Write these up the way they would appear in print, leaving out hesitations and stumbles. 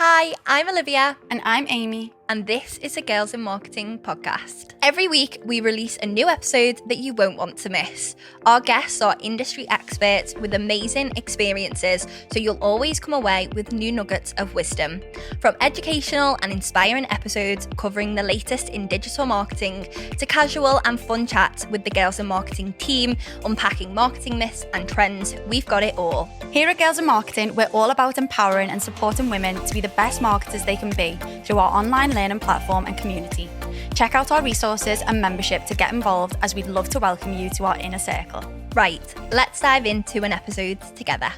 Hi, I'm Olivia. And I'm Amy. And this is a Girls in Marketing podcast. Every week, we release a new episode that you won't want to miss. Our guests are industry experts with amazing experiences, so you'll always come away with new nuggets of wisdom. From educational and inspiring episodes covering the latest in digital marketing to casual and fun chats with the Girls in Marketing team, unpacking marketing myths and trends, we've got it all. Here at Girls in Marketing, we're all about empowering and supporting women to be the best marketers they can be through our online learning platform and community. Check out our resources and membership to get involved, as we'd love to welcome you to our inner circle. Right, let's dive into an episode together.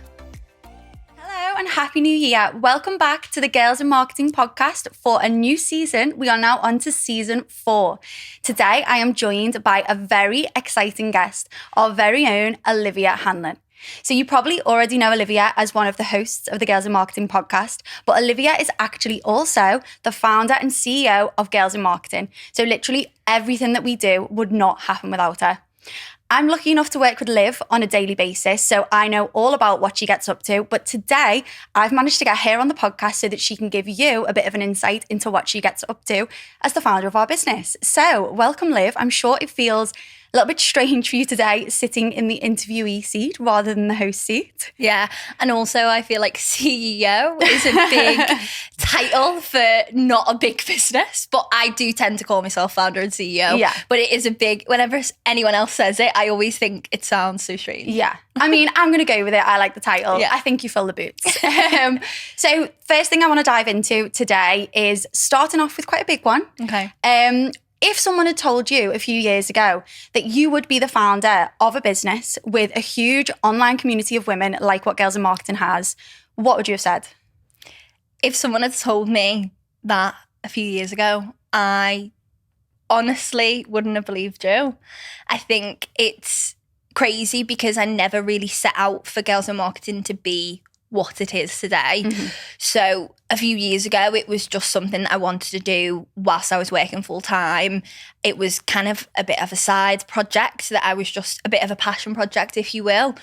Hello and Happy New Year. Welcome back to the Girls in Marketing podcast for a new season. We are now on to season 4. Today, I am joined by a very exciting guest, our very own Olivia Hanlon. So you probably already know Olivia as one of the hosts of the Girls in Marketing podcast, but Olivia is actually also the founder and CEO of Girls in Marketing. So literally everything that we do would not happen without her. I'm lucky enough to work with Liv on a daily basis, so I know all about what she gets up to. But today, I've managed to get her on the podcast so that she can give you a bit of an insight into what she gets up to as the founder of our business. So welcome, Liv. I'm sure it feels a little bit strange for you today sitting in the interviewee seat rather than the host seat. Yeah, and also I feel like CEO is a big title for not a big business, but I do tend to call myself founder and CEO. Yeah. But it is a big, whenever anyone else says it, I always think it sounds so strange. Yeah. I mean, I'm going to go with it. I like the title. Yeah. I think you fill the boots. So first thing I want to dive into today is starting off with quite a big one. Okay. If someone had told you a few years ago that you would be the founder of a business with a huge online community of women like what Girls in Marketing has, what would you have said? If someone had told me that a few years ago, I honestly wouldn't have believed you. I think it's crazy because I never really set out for Girls in Marketing to be what it is today. Mm-hmm. So a few years ago, it was just something that I wanted to do whilst I was working full time. It was kind of a bit of a side project that I was just a bit of a passion project, if you will.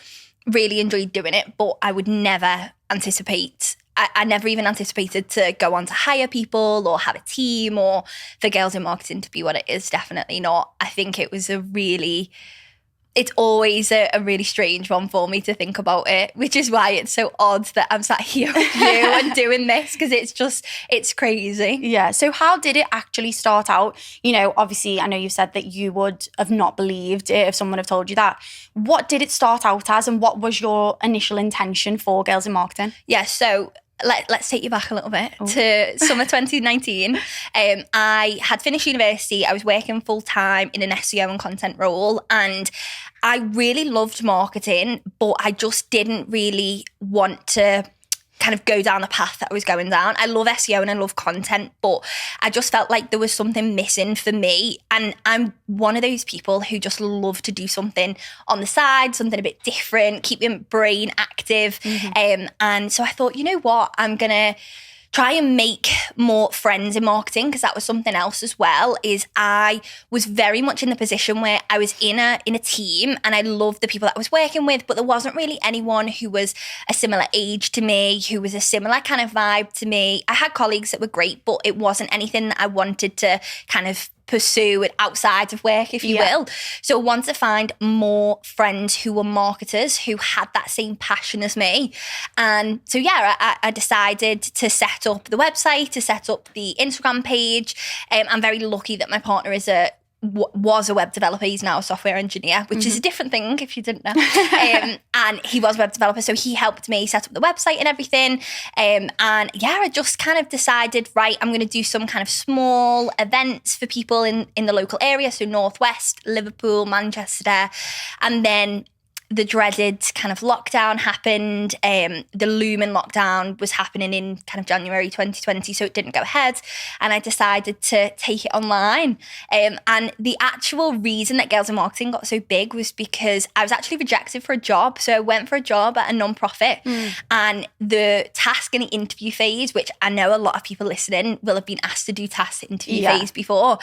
Really enjoyed doing it, but I would never anticipate. I never even anticipated to go on to hire people or have a team or for Girls in Marketing to be what it is. Definitely not. I think it was it's always a really strange one for me to think about it, which is why it's so odd that I'm sat here with you and doing this, because it's crazy. Yeah. So how did it actually start out? You know, obviously, I know you said that you would have not believed it if someone had told you that. What did it start out as, and what was your initial intention for Girls in Marketing? Yeah, so let's take you back a little bit to summer 2019. I had finished university. I was working full time in an SEO and content role, and I really loved marketing, but I just didn't really want to kind of go down the path that I was going down. I love SEO and I love content, but I just felt like there was something missing for me. And I'm one of those people who just love to do something on the side, something a bit different, keep your brain active. Mm-hmm. And so I thought, you know what, I'm going to try and make more friends in marketing, because that was something else as well. Is I was very much in the position where I was in a team and I loved the people that I was working with, but there wasn't really anyone who was a similar age to me, who was a similar kind of vibe to me. I had colleagues that were great, but it wasn't anything that I wanted to kind of pursue it outside of work, if you will. So I wanted to find more friends who were marketers, who had that same passion as me. And so, I decided to set up the website, to set up the Instagram page. I'm very lucky that my partner was a web developer. He's now a software engineer, which is a different thing if you didn't know. And he was a web developer, so he helped me set up the website and everything. I just kind of decided, right, I'm going to do some kind of small events for people in the local area, so Northwest, Liverpool, Manchester, and then the dreaded kind of lockdown happened. The looming lockdown was happening in kind of January 2020, so it didn't go ahead. And I decided to take it online. And the actual reason that Girls in Marketing got so big was because I was actually rejected for a job. So I went for a job at a non-profit, and the task in the interview phase, which I know a lot of people listening will have been asked to do task interview phase before.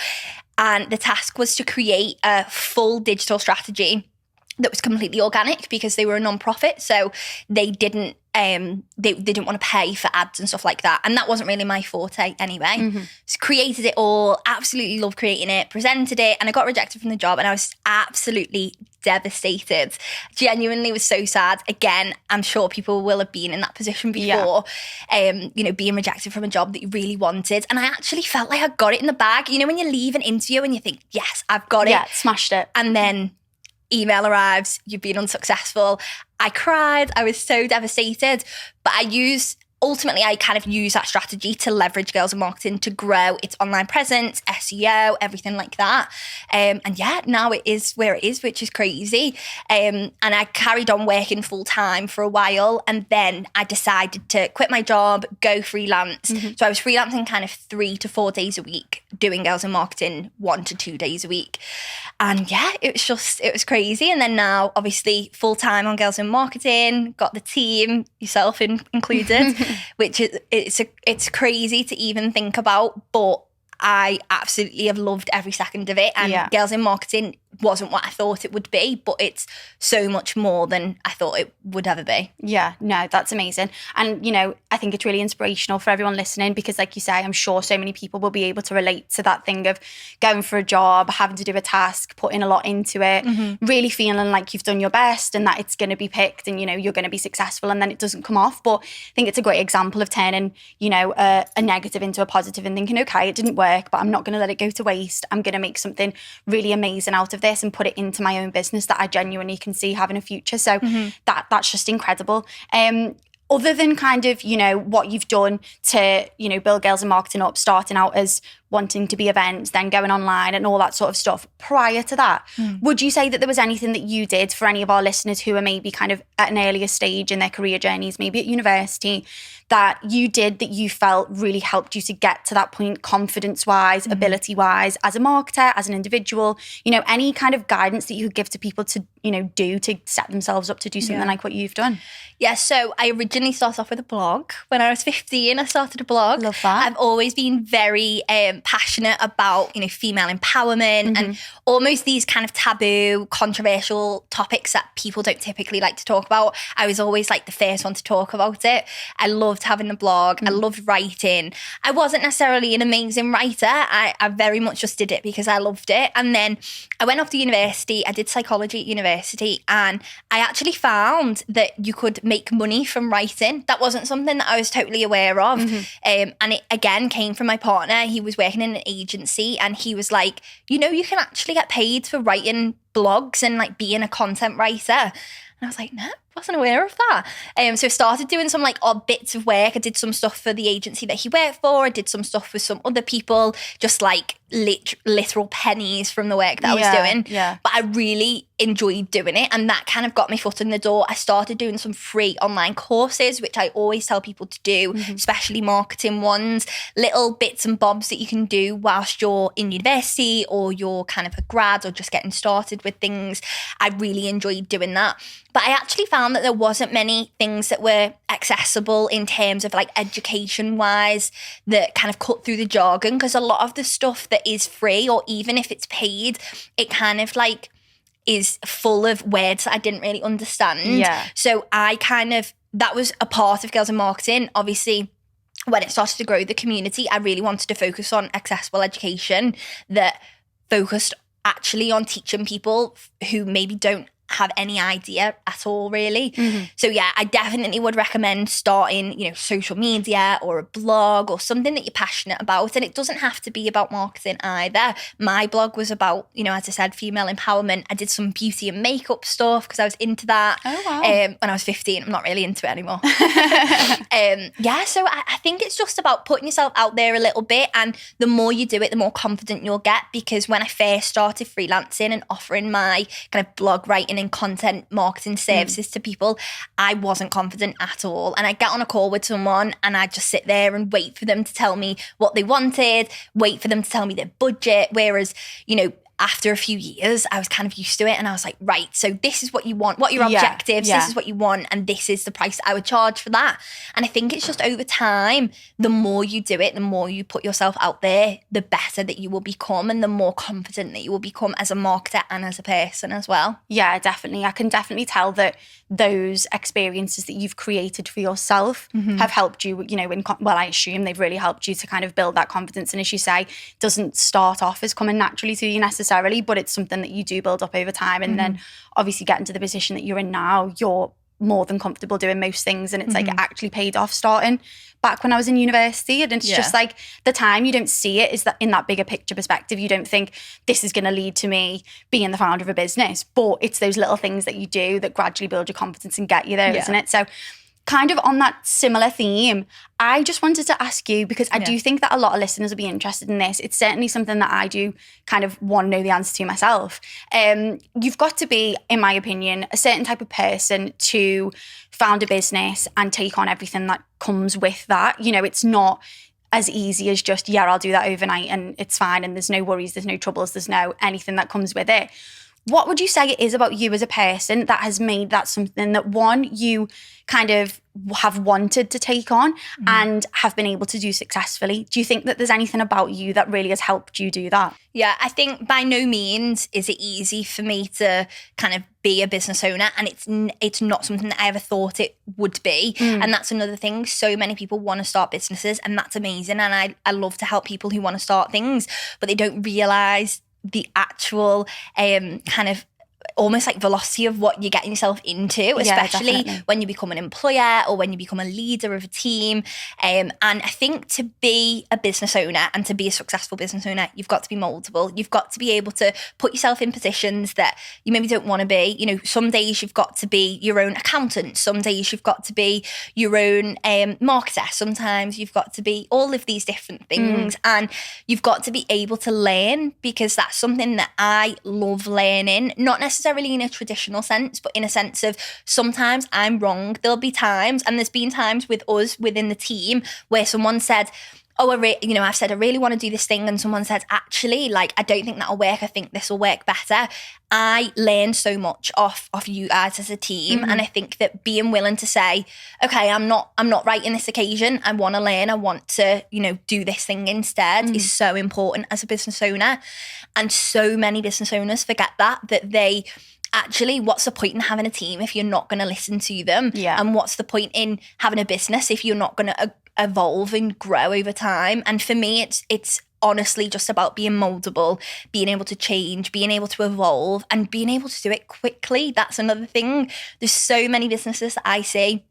And the task was to create a full digital strategy that was completely organic, because they were a non-profit. So they didn't they didn't want to pay for ads and stuff like that. And that wasn't really my forte anyway. So created it all, absolutely loved creating it, presented it, and I got rejected from the job, and I was absolutely devastated. Genuinely was so sad. Again, I'm sure people will have been in that position before, being rejected from a job that you really wanted. And I actually felt like I got it in the bag. You know, when you leave an interview and you think, yes, I've got it. Yeah, smashed it. And then email arrives, you've been unsuccessful. I cried. I was so devastated. But ultimately, I kind of use that strategy to leverage Girls in Marketing to grow its online presence, SEO, everything like that. And yeah, now it is where it is, which is crazy. And I carried on working full time for a while. And then I decided to quit my job, go freelance. So I was freelancing kind of 3 to 4 days a week, doing Girls in Marketing 1 to 2 days a week. And yeah, it was crazy. And then now, obviously, full time on Girls in Marketing, got the team, yourself included, which it's crazy to even think about, but I absolutely have loved every second of it. And Girls in Marketing wasn't what I thought it would be, but it's so much more than I thought it would ever be. Yeah, no, that's amazing. And, I think it's really inspirational for everyone listening because, like you say, I'm sure so many people will be able to relate to that thing of going for a job, having to do a task, putting a lot into it, really feeling like you've done your best and that it's going to be picked and, you're going to be successful, and then it doesn't come off. But I think it's a great example of turning, a negative into a positive and thinking, okay, it didn't work, but I'm not going to let it go to waste. I'm going to make something really amazing out of this and put it into my own business that I genuinely can see having a future. So that's just incredible. Other than kind of, what you've done to, build Girls in Marketing up, starting out as wanting to be events, then going online and all that sort of stuff. Prior to that, would you say that there was anything that you did for any of our listeners who are maybe kind of at an earlier stage in their career journeys, maybe at university, that you did that you felt really helped you to get to that point confidence-wise, ability-wise, as a marketer, as an individual, any kind of guidance that you could give to people to, do to set themselves up to do something like what you've done? Yeah, so I originally started off with a blog. When I was 15, I started a blog. Love that. I've always been very passionate about, female empowerment and almost these kind of taboo, controversial topics that people don't typically like to talk about. I was always like the first one to talk about it. I loved having a blog. I loved writing. I wasn't necessarily an amazing writer. I very much just did it because I loved it. And then I went off to university. I did psychology at university, and I actually found that you could make money from writing. That wasn't something that I was totally aware of. And it again came from my partner. He was working in an agency, and he was like, you can actually get paid for writing blogs and like being a content writer. And I was like, no, wasn't aware of that. So I started doing some like odd bits of work. I did some stuff for the agency that he worked for. I did some stuff with some other people, just like literal pennies from the work that I was doing. Yeah. But I really enjoyed doing it, and that kind of got my foot in the door. I started doing some free online courses, which I always tell people to do, especially marketing ones, little bits and bobs that you can do whilst you're in university or you're kind of a grad or just getting started with things. I really enjoyed doing that. But I actually found that there wasn't many things that were accessible in terms of like education wise that kind of cut through the jargon, because a lot of the stuff that is free, or even if it's paid, it kind of like is full of words that I didn't really understand. Yeah. So that was a part of Girls in Marketing. Obviously, when it started to grow the community, I really wanted to focus on accessible education that focused actually on teaching people who maybe don't have any idea at all, really. So yeah, I definitely would recommend starting, social media or a blog or something that you're passionate about. And it doesn't have to be about marketing either. My blog was about, as I said, female empowerment. I did some beauty and makeup stuff because I was into that. Oh, wow. When I was 15. I'm not really into it anymore. So I think it's just about putting yourself out there a little bit, and the more you do it, the more confident you'll get. Because when I first started freelancing and offering my kind of blog writing and content marketing services to people, I wasn't confident at all. And I'd get on a call with someone and I'd just sit there and wait for them to tell me what they wanted, wait for them to tell me their budget. Whereas, after a few years, I was kind of used to it, and I was like, right, so this is what you want, what are your objectives, this is what you want, and this is the price I would charge for that. And I think it's just over time, the more you do it, the more you put yourself out there, the better that you will become, and the more confident that you will become as a marketer and as a person as well. Yeah, definitely. I can definitely tell that those experiences that you've created for yourself have helped you, you know, I assume they've really helped you to kind of build that confidence. And as you say, doesn't start off as coming naturally to you necessarily, but it's something that you do build up over time. And then obviously getting to the position that you're in now, you're more than comfortable doing most things. And it's like it actually paid off starting back when I was in university. And it's just like the time you don't see it is that in that bigger picture perspective, you don't think this is going to lead to me being the founder of a business, but it's those little things that you do that gradually build your confidence and get you there, isn't it? So kind of on that similar theme, I just wanted to ask you, because I do think that a lot of listeners will be interested in this. It's certainly something that I do kind of want to know the answer to myself. You've got to be, in my opinion, a certain type of person to found a business and take on everything that comes with that. You know, it's not as easy as just, I'll do that overnight and it's fine and there's no worries, there's no troubles, there's no anything that comes with it. What would you say it is about you as a person that has made that something that, one, you kind of have wanted to take on and have been able to do successfully? Do you think that there's anything about you that really has helped you do that? Yeah, I think by no means is it easy for me to kind of be a business owner, and it's not something that I ever thought it would be. And that's another thing. So many people want to start businesses, and that's amazing. And I love to help people who want to start things, but they don't realise the actual kind of almost like velocity of what you're getting yourself into, especially when you become an employer or when you become a leader of a team. And I think to be a business owner and to be a successful business owner, you've got to be moldable. You've got to be able to put yourself in positions that you maybe don't want to be. You know, some days you've got to be your own accountant. Some days you've got to be your own marketer. Sometimes you've got to be all of these different things. And you've got to be able to learn, because that's something that I love learning, not necessarily in a traditional sense, but in a sense of sometimes I'm wrong. There'll be times, and there's been times with us within the team where someone said, I've said I really want to do this thing, and someone said, actually, like, I don't think that'll work. I think this will work better. I learned so much off you guys as a team, and I think that being willing to say, okay, I'm not right in this occasion. I want to learn. I want to, do this thing instead is so important as a business owner. And so many business owners forget that they actually, what's the point in having a team if you're not going to listen to them? Yeah. And what's the point in having a business if you're not going to evolve and grow over time? And for me, it's honestly just about being moldable, being able to change, being able to evolve, and being able to do it quickly. That's another thing. There's so many businesses that I see,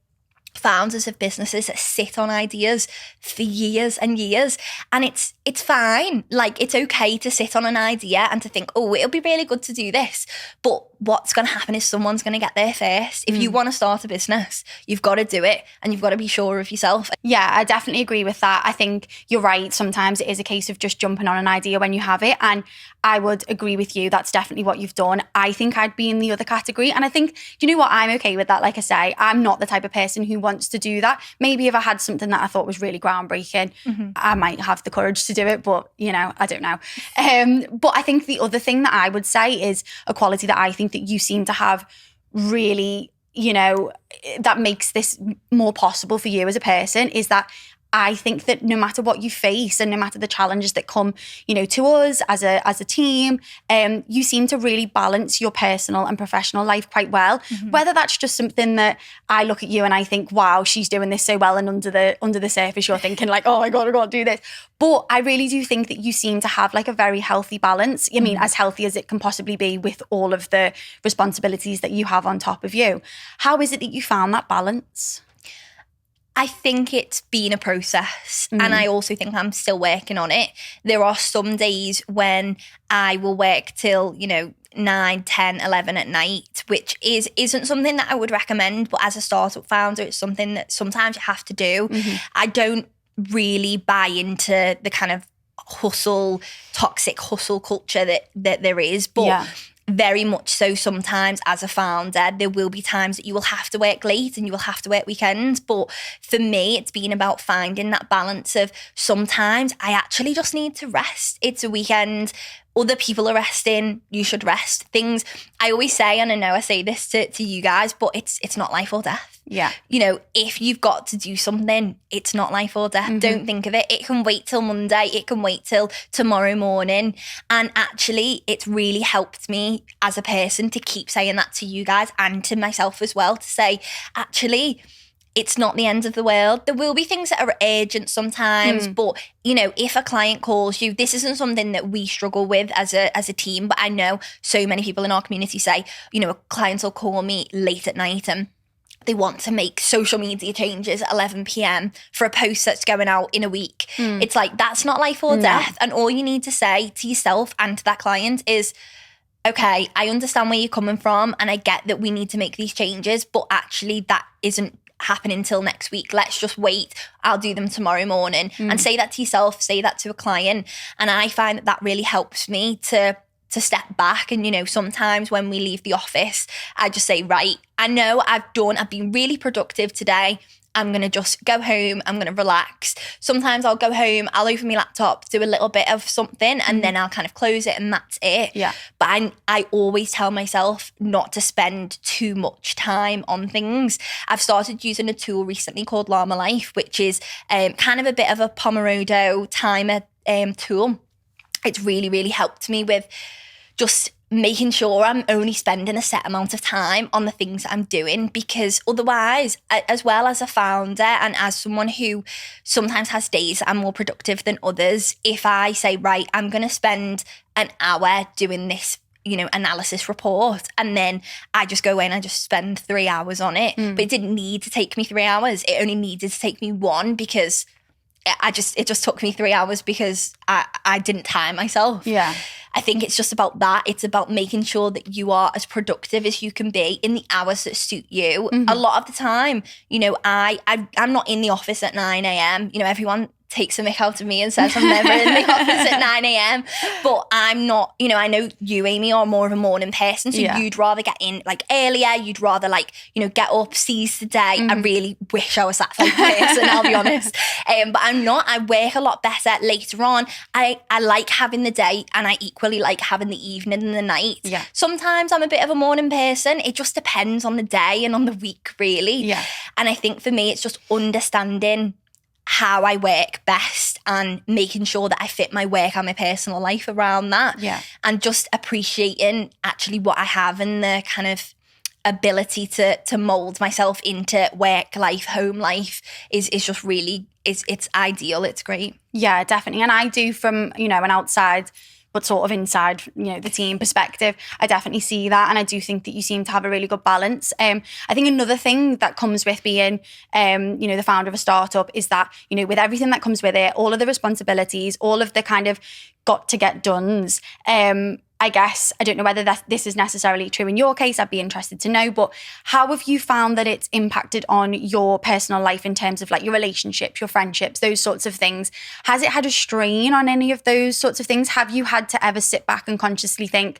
founders of businesses that sit on ideas for years and years, and it's fine. Like, it's okay to sit on an idea and to think, oh, it'll be really good to do this, but what's going to happen is someone's going to get there first. If you want to start a business, you've got to do it, and you've got to be sure of yourself. Yeah, I definitely agree with that. I think you're right. Sometimes it is a case of just jumping on an idea when you have it. And I would agree with you. That's definitely what you've done. I think I'd be in the other category. And I think, do you know what? I'm okay with that. Like I say, I'm not the type of person who wants to do that. Maybe if I had something that I thought was really groundbreaking, I might have the courage to do it. But, I don't know. But I think the other thing that I would say is a quality that I think that you seem to have really, that makes this more possible for you as a person, is that I think that no matter what you face and no matter the challenges that come, to us as a team, you seem to really balance your personal and professional life quite well. Whether that's just something that I look at you and I think, wow, she's doing this so well, and under the surface you're thinking like, oh my God, I got to do this. But I really do think that you seem to have like a very healthy balance. I mean, as healthy as it can possibly be with all of the responsibilities that you have on top of you. How is it that you found that balance? I think it's been a process, and I also think I'm still working on it. There are some days when I will work till, 9, 10, 11 at night, which isn't something that I would recommend, but as a startup founder, it's something that sometimes you have to do. I don't really buy into the kind of toxic hustle culture that there is, but very much so sometimes as a founder, there will be times that you will have to work late and you will have to work weekends. But for me, it's been about finding that balance of sometimes I actually just need to rest. It's a weekend. other people are resting, you should rest. Things I always say, and I know I say this to you guys, but it's not life or death. Yeah. You know, if you've got to do something, it's not life or death. Don't think of it. It can wait till Monday. It can wait till tomorrow morning. And actually, it's really helped me as a person to keep saying that to you guys and to myself as well, to say, actually, it's not the end of the world. There will be things that are urgent sometimes, but, you know, if a client calls you, this isn't something that we struggle with as a team, but I know so many people in our community say, you know, clients will call me late at night and they want to make social media changes at 11 p.m. for a post that's going out in a week. It's like, that's not life or death. And all you need to say to yourself and to that client is, okay, I understand where you're coming from and I get that we need to make these changes, but actually that isn't happening until next week. Let's just wait. I'll do them tomorrow morning. And say that to yourself, say that to a client. And I find that really helps me to step back. And, you know, sometimes when we leave the office, I just say, right, I know I've been really productive today. I'm going to just go home. I'm going to relax. Sometimes I'll go home, I'll open my laptop, do a little bit of something, and then I'll kind of close it and that's it. Yeah. But I always tell myself not to spend too much time on things. I've started using a tool recently called Llama Life, which is kind of a bit of a Pomodoro timer tool. It's really, really helped me with just making sure I'm only spending a set amount of time on the things that I'm doing, because otherwise, as well as a founder and as someone who sometimes has days I'm more productive than others, if I say, right, I'm going to spend an hour doing this, you know, analysis report, and then I just go away and I just spend 3 hours on it, but it didn't need to take me 3 hours. It only needed to take me one, because it just took me 3 hours because I didn't time myself. Yeah. I think it's just about that. It's about making sure that you are as productive as you can be in the hours that suit you. A lot of the time, you know, I'm not in the office at 9 a.m. You know, everyone takes a mick out of me and says I'm never in the office at 9 a.m. But I'm not, you know, I know you, Amy, are more of a morning person. So you'd rather get in like earlier. You'd rather like, you know, get up, seize the day. I really wish I was that type of person, I'll be honest. But I'm not. I work a lot better later on. I like having the day, and I equally like having the evening and the night. Yeah. Sometimes I'm a bit of a morning person. It just depends on the day and on the week, really. Yeah. And I think for me, it's just understanding how I work best and making sure that I fit my work and my personal life around that. Yeah. And just appreciating actually what I have and the kind of ability to mold myself into work life, home life is just really, it's ideal. It's great. Yeah, definitely. And I do, from, you know, an outside but sort of inside, you know, the team perspective, I definitely see that. And I do think that you seem to have a really good balance. I think another thing that comes with being, you know, the founder of a startup is that, you know, with everything that comes with it, all of the responsibilities, all of the kind of got to get dones, I guess, I don't know whether this is necessarily true in your case, I'd be interested to know, but how have you found that it's impacted on your personal life in terms of like your relationships, your friendships, those sorts of things? Has it had a strain on any of those sorts of things? Have you had to ever sit back and consciously think,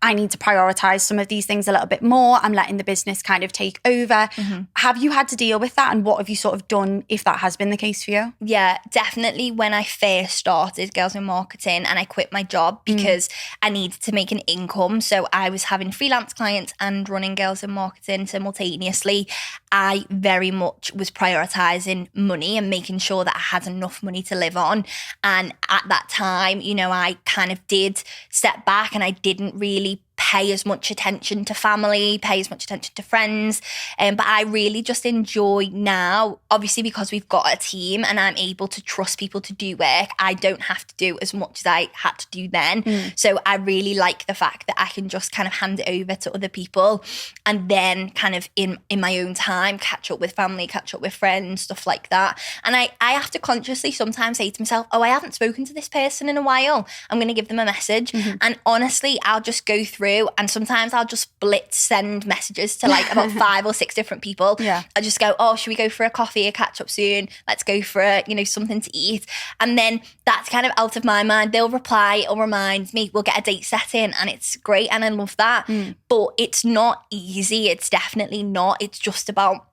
I need to prioritize some of these things a little bit more, I'm letting the business kind of take over? Have you had to deal with that, and what have you sort of done if that has been the case for you? Yeah, definitely. When I first started Girls in Marketing and I quit my job because I needed to make an income, so I was having freelance clients and running Girls in Marketing simultaneously, I very much was prioritizing money and making sure that I had enough money to live on. And at that time, you know, I kind of did step back and I didn't really pay as much attention to family, pay as much attention to friends. But I really just enjoy now, obviously because we've got a team and I'm able to trust people to do work, I don't have to do as much as I had to do then. So I really like the fact that I can just kind of hand it over to other people and then kind of in my own time, catch up with family, catch up with friends, stuff like that. And I have to consciously sometimes say to myself, oh, I haven't spoken to this person in a while. I'm going to give them a message. And honestly, I'll just go through and sometimes I'll just blitz send messages to like about 5 or 6 different people. I just go, oh, should we go for a coffee, a catch up soon? Let's go for you know, something to eat. And then that's kind of out of my mind. They'll reply or remind me, we'll get a date set in, and it's great and I love that. But it's not easy. It's definitely not. It's just about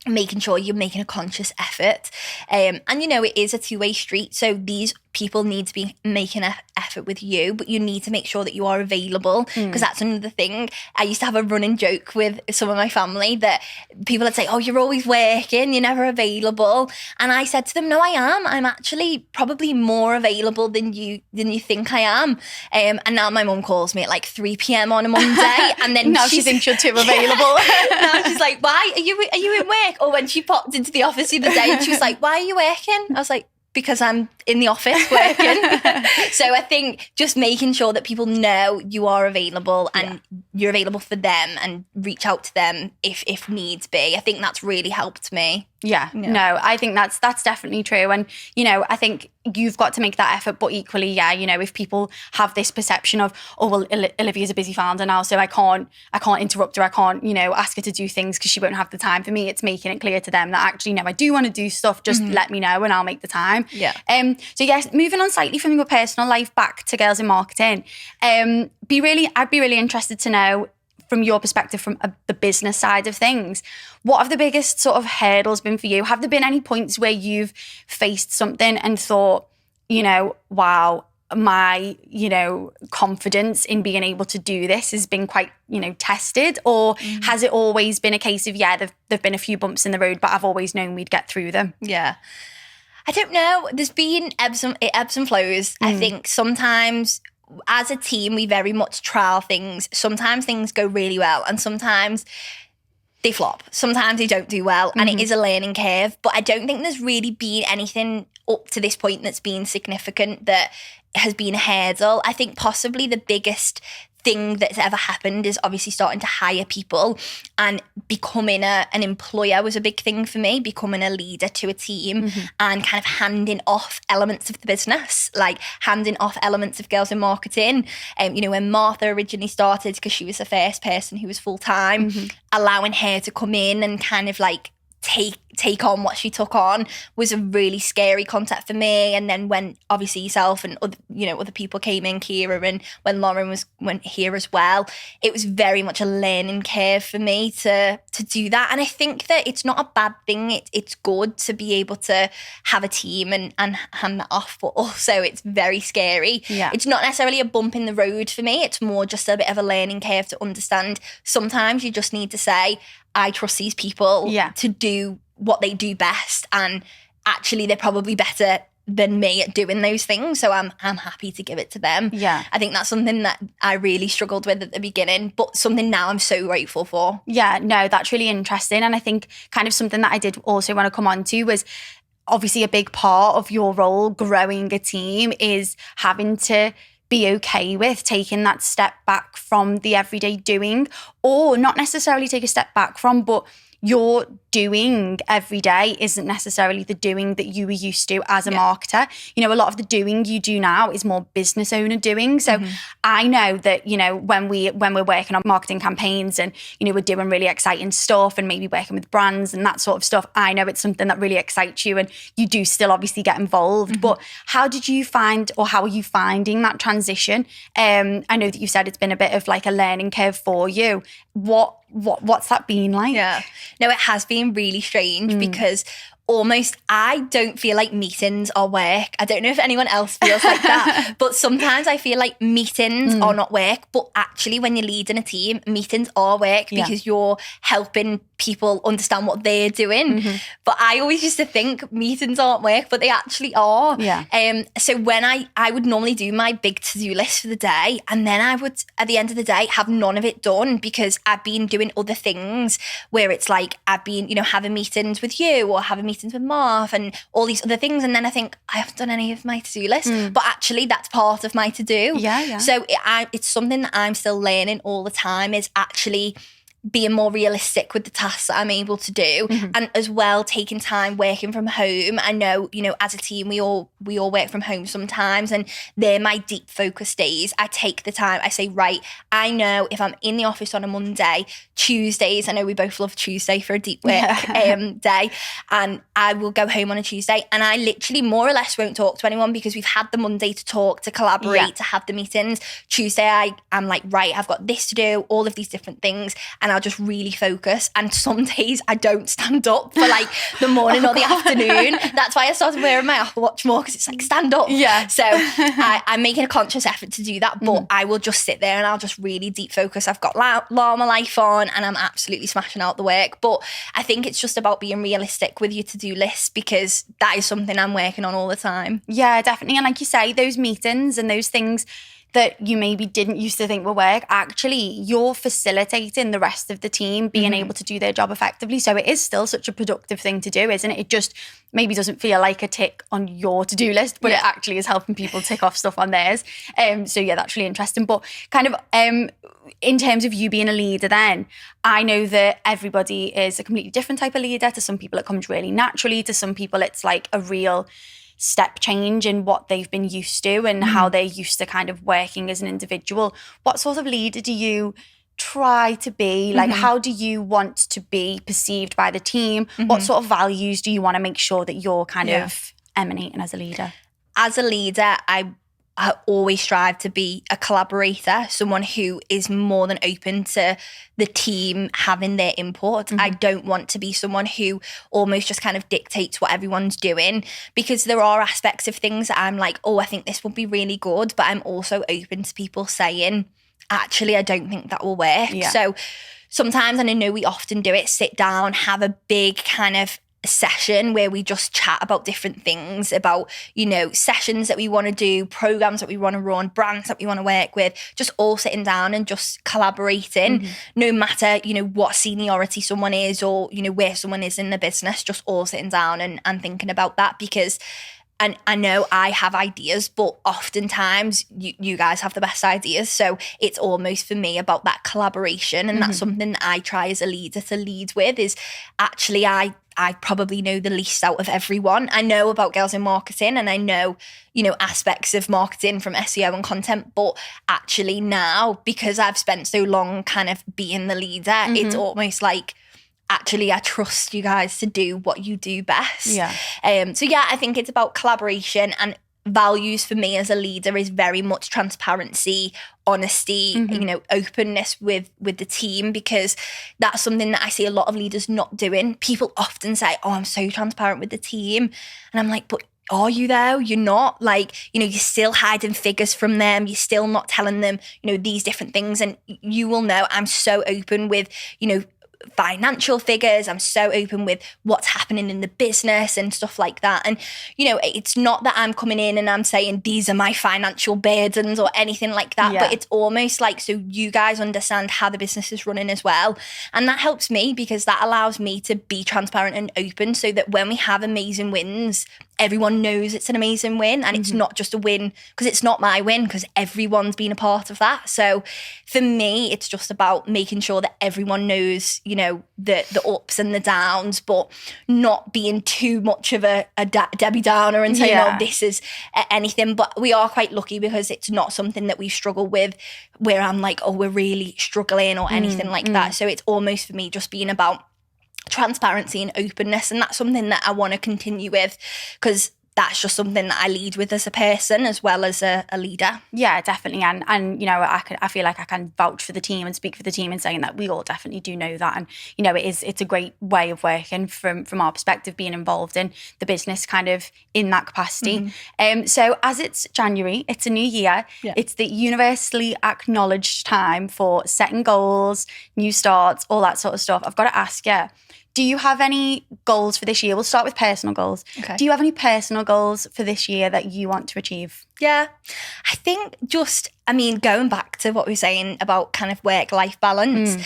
making sure you're making a conscious effort. And, you know, it is a two-way street. So these people need to be making an effort with you, but you need to make sure that you are available, because that's another thing. I used to have a running joke with some of my family that people would say, oh, you're always working, you're never available. And I said to them, no, I am. I'm actually probably more available than you think I am. And now my mum calls me at like 3 p.m. on a Monday, and then now she thinks you're too available. Now she's like, why are you in work? Or when she popped into the office the other day and she was like, why are you working? I was like, because I'm in the office working. So I think just making sure that people know you are available and you're available for them, and reach out to them if needs be. I think that's really helped me. Yeah, no, I think that's definitely true. And, you know, I think you've got to make that effort, but equally, yeah, you know, if people have this perception of, oh, well, Olivia's a busy founder now, so I can't interrupt her, I can't, you know, ask her to do things because she won't have the time. For me, it's making it clear to them that actually, no, I do want to do stuff, just let me know and I'll make the time. Yeah. So yes, moving on slightly from your personal life back to Girls in Marketing, I'd be really interested to know, from your perspective, from the business side of things, what have the biggest sort of hurdles been for you? Have there been any points where you've faced something and thought, you know, wow, my, you know, confidence in being able to do this has been quite, you know, tested? Or has it always been a case of, yeah, there've been a few bumps in the road, but I've always known we'd get through them? Yeah. I don't know. There's been ebbs and flows. I think sometimes as a team, we very much trial things. Sometimes things go really well, and sometimes they flop. Sometimes they don't do well, and it is a learning curve. But I don't think there's really been anything up to this point that's been significant that has been a hurdle. I think possibly the biggest thing that's ever happened is obviously starting to hire people, and becoming an employer was a big thing for me, becoming a leader to a team and kind of handing off elements of the business, like handing off elements of Girls in Marketing. You know, when Martha originally started, because she was the first person who was full-time, allowing her to come in and kind of like take on what she took on was a really scary concept for me. And then when obviously yourself and other people came in, Kira, and when Lauren went here as well, it was very much a learning curve for me to do that. And I think that it's not a bad thing. It's good to be able to have a team and hand that off, but also it's very scary. Yeah. It's not necessarily a bump in the road for me. It's more just a bit of a learning curve to understand. Sometimes you just need to say, I trust these people to do what they do best, and actually they're probably better than me at doing those things, so I'm happy to give it to them. Yeah. I think that's something that I really struggled with at the beginning, but something now I'm so grateful for. Yeah, no, that's really interesting. And I think kind of something that I did also want to come on to was, obviously a big part of your role growing a team is having to be okay with taking that step back from the everyday doing, or not necessarily take a step back from, but your doing every day isn't necessarily the doing that you were used to as a marketer. You know, a lot of the doing you do now is more business owner doing. So I know that, you know, when we're working on marketing campaigns and, you know, we're doing really exciting stuff and maybe working with brands and that sort of stuff, I know it's something that really excites you, and you do still obviously get involved. But how did you find, or how are you finding that transition? I know that you said it's been a bit of like a learning curve for you. What's that been like? Yeah. No, it has been really strange because almost I don't feel like meetings are work. I don't know if anyone else feels like that, but sometimes I feel like meetings are not work, but actually when you're leading a team, meetings are work because you're helping people understand what they're doing. But I always used to think meetings aren't work, but they actually are. So when I would normally do my big to-do list for the day, and then I would at the end of the day have none of it done because I've been doing other things where it's like I've been, you know, having meetings with you or having meetings with Marv and all these other things, and then I think I haven't done any of my to-do list, but actually that's part of my to-do. So it's something that I'm still learning all the time, is actually being more realistic with the tasks that I'm able to do, and as well taking time working from home. I know, you know, as a team we all work from home sometimes, and they're my deep focus days. I take the time, I say, right, I know if I'm in the office on a Monday, Tuesdays, I know we both love Tuesday for a deep work day, and I will go home on a Tuesday and I literally more or less won't talk to anyone because we've had the Monday to talk, to collaborate, to have the meetings. Tuesday I'm like, right, I've got this to do, all of these different things, and and I'll just really focus. And some days I don't stand up for like the morning or the afternoon. That's why I started wearing my Apple Watch more, because it's like, stand up. Yeah. So I'm making a conscious effort to do that, but I will just sit there and I'll just really deep focus. I've got Llama Life on and I'm absolutely smashing out the work. But I think it's just about being realistic with your to-do list, because that is something I'm working on all the time. Yeah, definitely. And like you say, those meetings and those things that you maybe didn't used to think were work, actually you're facilitating the rest of the team being able to do their job effectively. So it is still such a productive thing to do, isn't it? It just maybe doesn't feel like a tick on your to-do list, but it actually is helping people tick off stuff on theirs. So yeah, that's really interesting. But kind of in terms of you being a leader then, I know that everybody is a completely different type of leader. To some people it comes really naturally. To some people it's like a real step change in what they've been used to and how they're used to kind of working as an individual. What sort of leader do you try to be? Like, how do you want to be perceived by the team? What sort of values do you want to make sure that you're kind of emanating as a leader? As a leader, I always strive to be a collaborator, someone who is more than open to the team having their input. I don't want to be someone who almost just kind of dictates what everyone's doing, because there are aspects of things that I'm like, oh, I think this would be really good, but I'm also open to people saying, actually, I don't think that will work. Yeah. So sometimes, and I know we often do it, sit down, have a big kind of session where we just chat about different things, about, you know, sessions that we want to do, programs that we want to run, brands that we want to work with, just all sitting down and just collaborating, no matter, you know, what seniority someone is or, you know, where someone is in the business, just all sitting down and thinking about that. Because and I know I have ideas, but oftentimes you guys have the best ideas. So it's almost for me about that collaboration. And that's something that I try as a leader to lead with, is actually I probably know the least out of everyone. I know about girls in marketing and I know, you know, aspects of marketing from SEO and content, but actually now, because I've spent so long kind of being the leader, it's almost like, actually, I trust you guys to do what you do best. Yeah. So yeah, I think it's about collaboration, and values for me as a leader is very much transparency, honesty, you know, openness with the team, because that's something that I see a lot of leaders not doing. People often say, oh, I'm so transparent with the team. And I'm like, but are you though? You're not. Like, you know, you're still hiding figures from them. You're still not telling them, you know, these different things. And you will know I'm so open with, you know, financial figures. I'm so open with what's happening in the business and stuff like that. And, you know, it's not that I'm coming in and I'm saying these are my financial burdens or anything like that, but it's almost like, so you guys understand how the business is running as well. And that helps me, because that allows me to be transparent and open, so that when we have amazing wins, everyone knows it's an amazing win, and it's not just a win because it's not my win, because everyone's been a part of that. So for me, it's just about making sure that everyone knows, you know, the ups and the downs, but not being too much of a Debbie Downer and saying, oh, this is anything. But we are quite lucky, because it's not something that we've struggled with where I'm like, oh, we're really struggling or anything like that. So it's almost for me just being about transparency and openness, and that's something that I want to continue with, because that's just something that I lead with as a person as well as a leader. Yeah, definitely. And you know, I feel like I can vouch for the team and speak for the team in saying that we all definitely do know that. And, you know, it's a great way of working from our perspective, being involved in the business kind of in that capacity. So as it's January, it's a new year. Yeah. It's the universally acknowledged time for setting goals, new starts, all that sort of stuff. I've got to ask you, do you have any goals for this year? We'll start with personal goals. Okay. Do you have any personal goals for this year that you want to achieve? Yeah, I think going back to what we were saying about kind of work-life balance,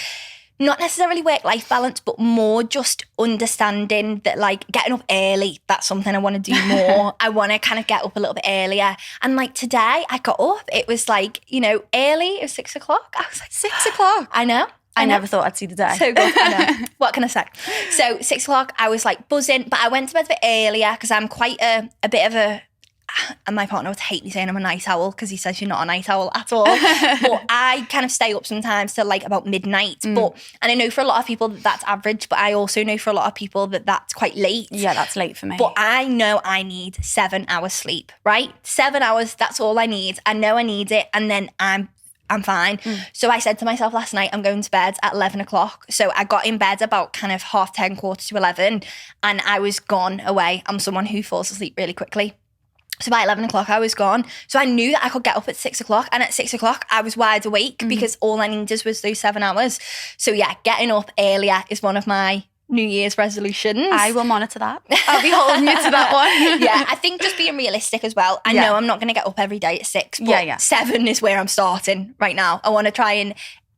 not necessarily work-life balance, but more just understanding that, like, getting up early, that's something I want to do more. I want to kind of get up a little bit earlier. And like today, I got up, it was like, you know, early, it was 6 o'clock. I was like, 6 o'clock? I know. I never thought I'd see the day. So good, I know. What can I say? So 6 o'clock, I was like buzzing, but I went to bed a bit earlier because I'm quite a bit of a, and my partner would hate me saying I'm a night owl because he says you're not a night owl at all. But I kind of stay up sometimes till like about midnight. And I know for a lot of people that's average, but I also know for a lot of people that that's quite late. Yeah, that's late for me. But I know I need 7 hours sleep, right? 7 hours, that's all I need. I know I need it. And then I'm I'm fine. So I said to myself last night, I'm going to bed at 11 o'clock. So I got in bed about kind of 10:30, 11, and I was gone away. I'm someone who falls asleep really quickly. So by 11 o'clock, I was gone. So I knew that I could get up at 6 o'clock. And at 6 o'clock, I was wide awake because all I needed was those 7 hours. So yeah, getting up earlier is one of my New Year's resolutions. I will monitor that. I'll be holding you to that one. Yeah, I think just being realistic as well. I know I'm not going to get up every day at 6, but 7 is where I'm starting right now. I want to try and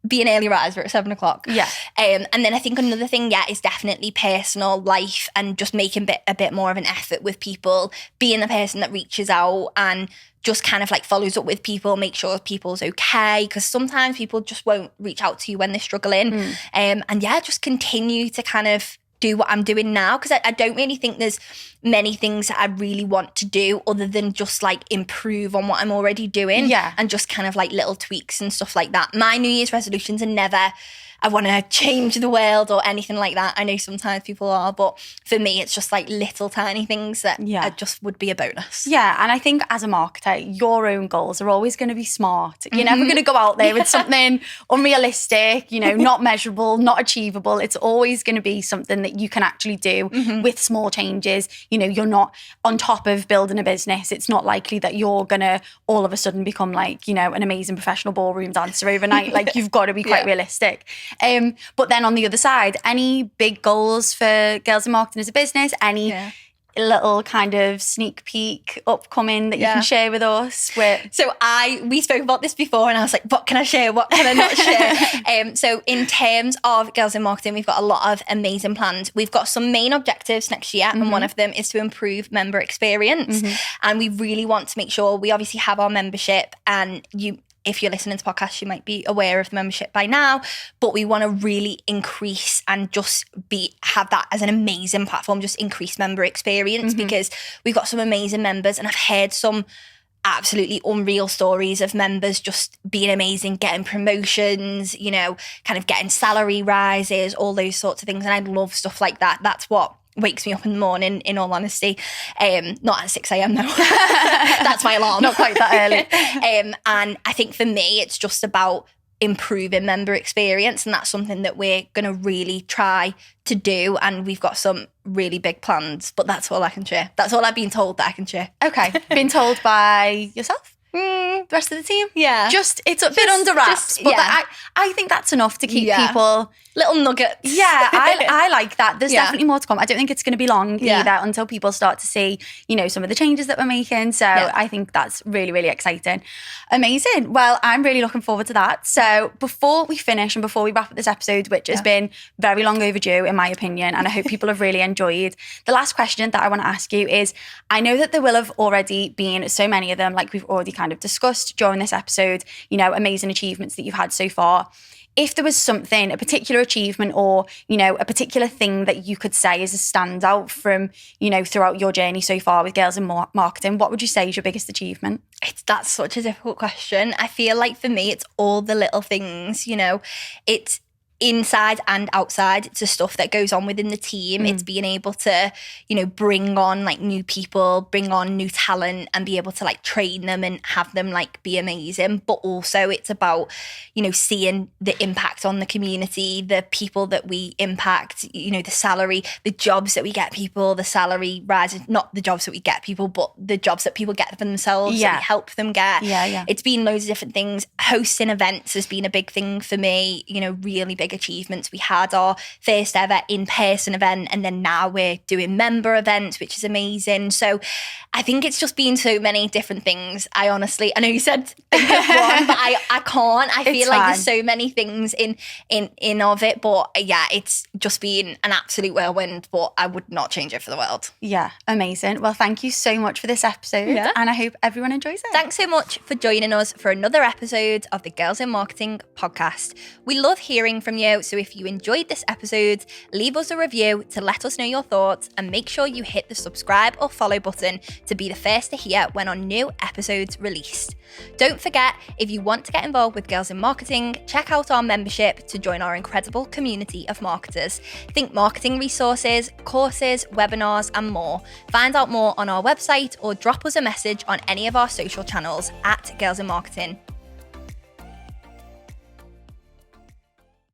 be an early riser at 7 o'clock. Yeah. And then I think another thing, is definitely personal life and just making a bit more of an effort with people, being the person that reaches out and just kind of like follows up with people, make sure people's okay. Because sometimes people just won't reach out to you when they're struggling. And just continue to kind of do what I'm doing now. Because I don't really think there's many things that I really want to do other than just like improve on what I'm already doing. Yeah. And just kind of like little tweaks and stuff like that. My New Year's resolutions are never, I want to change the world or anything like that. I know sometimes people are, but for me, it's just like little tiny things that just would be a bonus. Yeah, and I think as a marketer, your own goals are always going to be smart. You're never going to go out there with something unrealistic, not measurable, not achievable. It's always going to be something that you can actually do with small changes. You're not on top of building a business. It's not likely that you're going to all of a sudden become like, an amazing professional ballroom dancer overnight. Like you've got to be quite realistic. But then on the other side, any big goals for Girls in Marketing as a business? Any little kind of sneak peek upcoming that you can share with us? So we spoke about this before and I was like, what can I share? What can I not share? So in terms of Girls in Marketing, we've got a lot of amazing plans. We've got some main objectives next year and one of them is to improve member experience. And we really want to make sure we obviously have our membership and if you're listening to podcasts, you might be aware of the membership by now, but we want to really increase and just have that as an amazing platform, just increase member experience because we've got some amazing members and I've heard some absolutely unreal stories of members just being amazing, getting promotions, kind of getting salary rises, all those sorts of things. And I love stuff like that. That's what wakes me up in the morning, in all honesty. Not at 6 a.m. though. That's my alarm. Not quite that early. And I think for me, it's just about improving member experience. And that's something that we're going to really try to do. And we've got some really big plans, but that's all I can share. That's all I've been told that I can share. Okay. Been told by yourself? The rest of the team? Yeah. It's a bit under wraps, but I think that's enough to keep people... Little nuggets. Yeah, I like that. There's definitely more to come. I don't think it's going to be long either until people start to see, some of the changes that we're making. So I think that's really, really exciting. Amazing. Well, I'm really looking forward to that. So before we finish and before we wrap up this episode, which has been very long overdue in my opinion, and I hope people have really enjoyed, the last question that I want to ask you is, I know that there will have already been so many of them, like we've already kind of discussed during this episode, amazing achievements that you've had so far. If there was something, a particular achievement or, a particular thing that you could say is a standout from, throughout your journey so far with Girls in Marketing, what would you say is your biggest achievement? That's such a difficult question. I feel like for me, it's all the little things, it's inside and outside. It's the stuff that goes on within the team. It's being able to, bring on like new people, bring on new talent and be able to like train them and have them like be amazing. But also it's about, seeing the impact on the community, the people that we impact, the salary, the jobs that we get people, the salary rises, not the jobs that we get people, but the jobs that people get for themselves, that we help them get. It's been loads of different things. Hosting events has been a big thing for me, really big achievements. We had our first ever in-person event and then now we're doing member events, which is amazing. So I think it's just been so many different things. I know you said think of one, but I can't. I feel like there's so many things in of it, but it's just been an absolute whirlwind, but I would not change it for the world. Yeah, amazing. Well, thank you so much for this episode and I hope everyone enjoys it. Thanks so much for joining us for another episode of the Girls in Marketing podcast. We love hearing from you, so if you enjoyed this episode, leave us a review to let us know your thoughts and make sure you hit the subscribe or follow button to be the first to hear when our new episodes released. Don't forget, if you want to get involved with Girls in Marketing, check out our membership to join our incredible community of marketers. Think marketing resources, courses, webinars and more. Find out more on our website or drop us a message on any of our social channels @Girls in Marketing.